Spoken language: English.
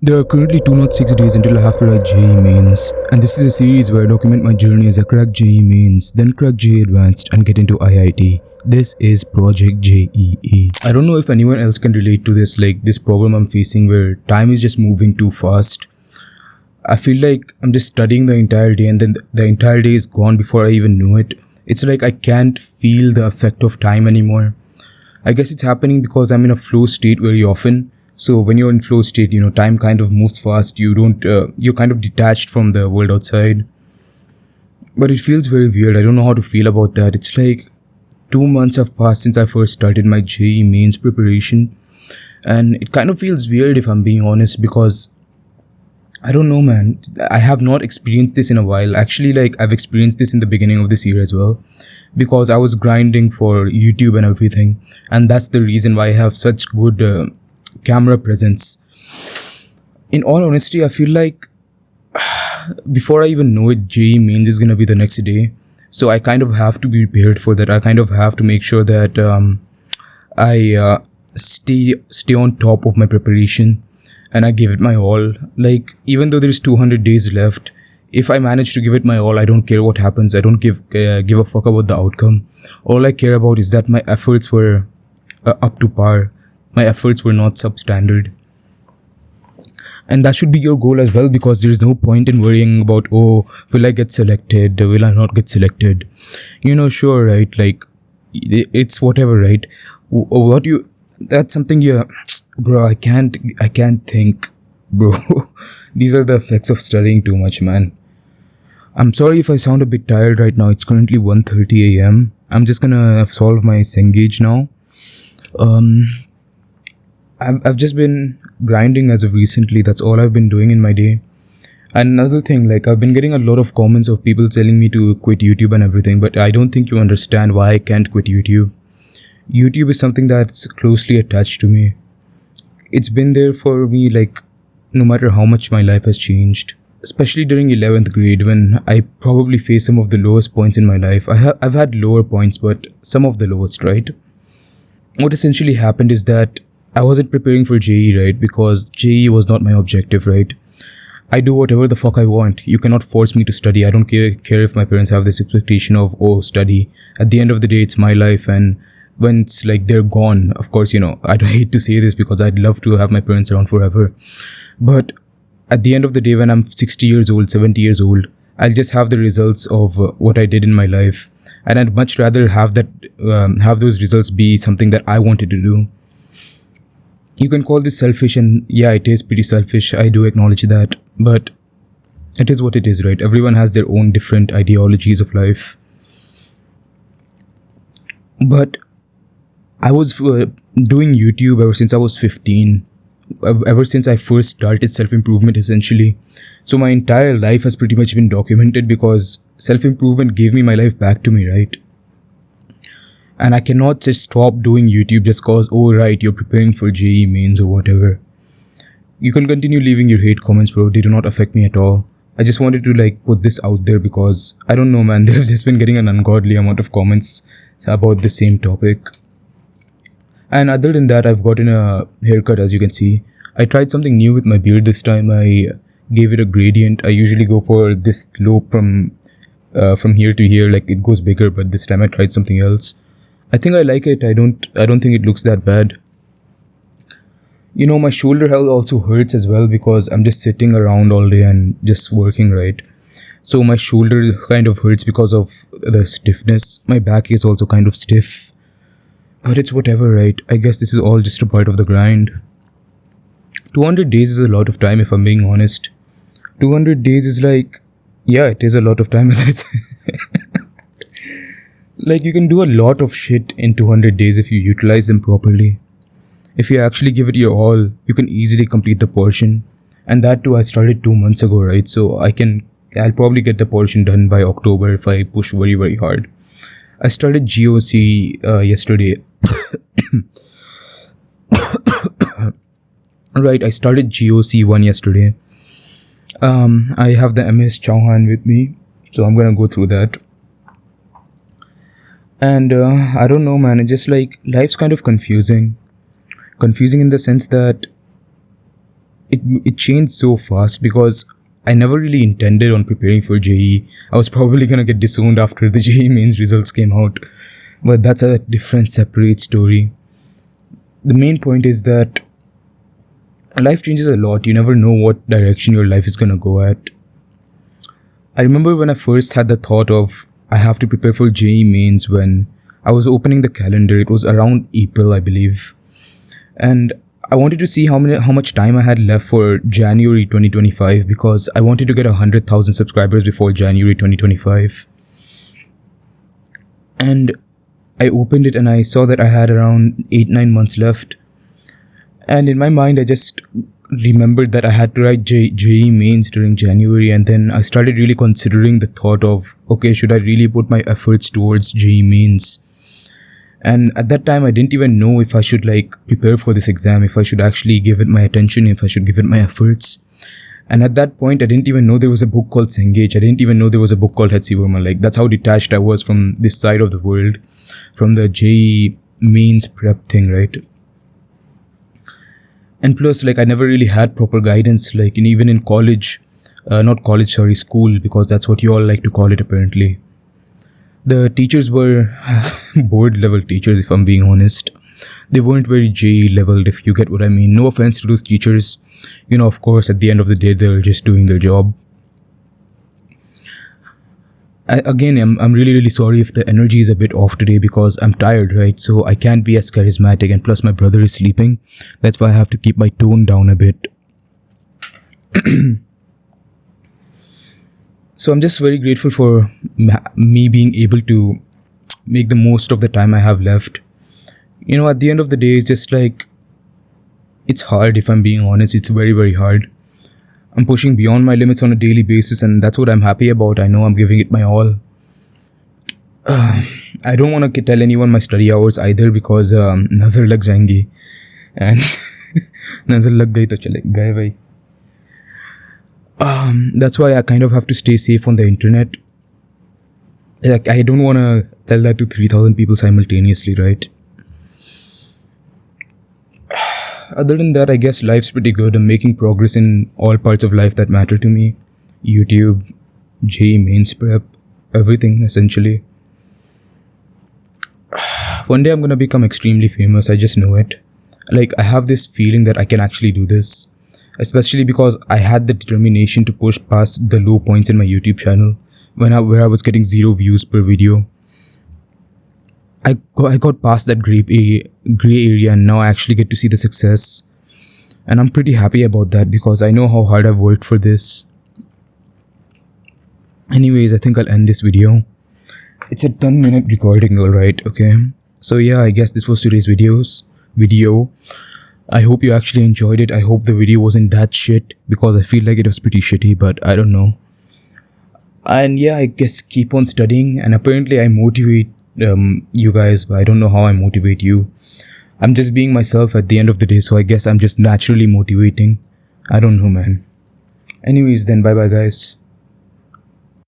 There are currently 206 days until I have to write JEE Mains, and this is a series where I document my journey as I crack JEE Mains, then crack JEE Advanced and get into IIT. This is Project JEE. I don't know if anyone else can relate to this problem I'm facing where time is just moving too fast. I feel like I'm just studying the entire day and then the entire day is gone before I even know it. It's like I can't feel the effect of time anymore. I guess it's happening because I'm in a flow state very often. So when you're in flow state, time kind of moves fast. You're kind of detached from the world outside. But it feels very weird. I don't know how to feel about that. It's like 2 months have passed since I first started my JEE Mains preparation. And it kind of feels weird if I'm being honest because I don't know, man. I have not experienced this in a while. Actually, I've experienced this in the beginning of this year as well. Because I was grinding for YouTube and everything. And that's the reason why I have such good camera presence. In all honesty, I feel like before I even know it, JEE Mains is gonna be the next day. So I kind of have to be prepared for that. I kind of have to make sure that I stay on top of my preparation and I give it my all. Even though there's 200 days left, if I manage to give it my all, I don't care what happens. I don't give a fuck about the outcome. All I care about is that my efforts were up to par. My efforts were not substandard. And that should be your goal as well, because there's no point in worrying about, will I get selected? Will I not get selected? Sure, right? It's whatever, right? That's something bro, I can't think, bro. These are the effects of studying too much, man. I'm sorry if I sound a bit tired right now. It's currently 1:30 a.m. I'm just gonna solve my Cengage now. I've just been grinding as of recently. That's all I've been doing in my day. And another thing, I've been getting a lot of comments of people telling me to quit YouTube and everything, but I don't think you understand why I can't quit YouTube. YouTube is something that's closely attached to me. It's been there for me, no matter how much my life has changed. Especially during 11th grade, when I probably faced some of the lowest points in my life. I've had lower points, but some of the lowest, right? What essentially happened is that I wasn't preparing for JEE, right? Because JEE was not my objective, right? I do whatever the fuck I want. You cannot force me to study. I don't care if my parents have this expectation of, study. At the end of the day, it's my life, and when it's they're gone, of course, I hate to say this because I'd love to have my parents around forever. But at the end of the day, when I'm 60 years old, 70 years old, I'll just have the results of what I did in my life. And I'd much rather have those results be something that I wanted to do. You can call this selfish, and yeah, it is pretty selfish. I do acknowledge that. But it is what it is, right? Everyone has their own different ideologies of life. But I was doing YouTube ever since I was 15. Ever since I first started self-improvement, essentially. So my entire life has pretty much been documented because self-improvement gave me my life back to me, right? And I cannot just stop doing YouTube just cause, right, you're preparing for JEE Mains or whatever. You can continue leaving your hate comments, bro. They do not affect me at all. I just wanted to put this out there because, I don't know, man, they've just been getting an ungodly amount of comments about the same topic. And other than that, I've gotten a haircut, as you can see. I tried something new with my beard this time. I gave it a gradient. I usually go for this slope from here to here, it goes bigger, but this time I tried something else. I think I like it. I don't think it looks that bad. My shoulder health also hurts as well because I'm just sitting around all day and just working, right? So my shoulder kind of hurts because of the stiffness. My back is also kind of stiff. But it's whatever, right? I guess this is all just a part of the grind. 200 days is a lot of time, if I'm being honest. 200 days is yeah, it is a lot of time, as I say. You can do a lot of shit in 200 days if you utilize them properly. If you actually give it your all, you can easily complete the portion. And that too, I started 2 months ago, right? So I'll probably get the portion done by October if I push very, very hard. I started GOC yesterday. Right, I started GOC 1 yesterday. I have the MS Chauhan with me, so I'm gonna go through that. And I don't know, man, it's just life's kind of confusing. Confusing in the sense that it changed so fast because I never really intended on preparing for JEE. I was probably gonna get disowned after the JEE mains results came out. But that's a different, separate story. The main point is that life changes a lot. You never know what direction your life is gonna go at. I remember when I first had the thought of I have to prepare for JEE mains when I was opening the calendar. It was around April, I believe. And I wanted to see how much time I had left for January 2025 because I wanted to get 100,000 subscribers before January 2025. And I opened it and I saw that I had around 8-9 months left. And in my mind, I just remembered that I had to write JEE mains during January, and then I started really considering the thought of, okay, should I really put my efforts towards JEE mains? And at that time, I didn't even know if I should prepare for this exam, if I should actually give it my attention, if I should give it my efforts. And at that point, I didn't even know there was a book called Cengage. I didn't even know there was a book called Hetsi Verma. That's how detached I was from this side of the world, from the JEE mains prep thing, right? And plus, I never really had proper guidance, even in college, school, because that's what you all like to call it apparently. The teachers were board level teachers, if I'm being honest. They weren't very JEE leveled, if you get what I mean. No offense to those teachers. Of course, at the end of the day, they're just doing their job. I'm really, really sorry if the energy is a bit off today because I'm tired, right? So I can't be as charismatic, and plus my brother is sleeping. That's why I have to keep my tone down a bit. So I'm just very grateful for me being able to make the most of the time I have left. At the end of the day, it's just it's hard, if I'm being honest. It's very, very hard. I'm pushing beyond my limits on a daily basis, and that's what I'm happy about. I know I'm giving it my all. I don't want to tell anyone my study hours either because nazar lag jayengi. And nazar lag gayi to chale gaye bhai. That's why I kind of have to stay safe on the internet. I don't want to tell that to 3,000 people simultaneously, right? Other than that, I guess life's pretty good. I'm making progress in all parts of life that matter to me. YouTube, JEE mains prep, everything essentially. One day I'm gonna become extremely famous. I just know it. I have this feeling that I can actually do this. Especially because I had the determination to push past the low points in my YouTube channel where I was getting 0 views per video. I got past that gray area and now I actually get to see the success. And I'm pretty happy about that because I know how hard I've worked for this. Anyways, I think I'll end this video. It's a 10-minute recording, alright, okay? So yeah, I guess this was today's video. I hope you actually enjoyed it. I hope the video wasn't that shit because I feel like it was pretty shitty, but I don't know. And yeah, I guess keep on studying, and apparently I motivate you guys, but I don't know how I motivate you. I'm just being myself at the end of the day, so I guess I'm just naturally motivating. I don't know, man. Anyways, then bye bye guys.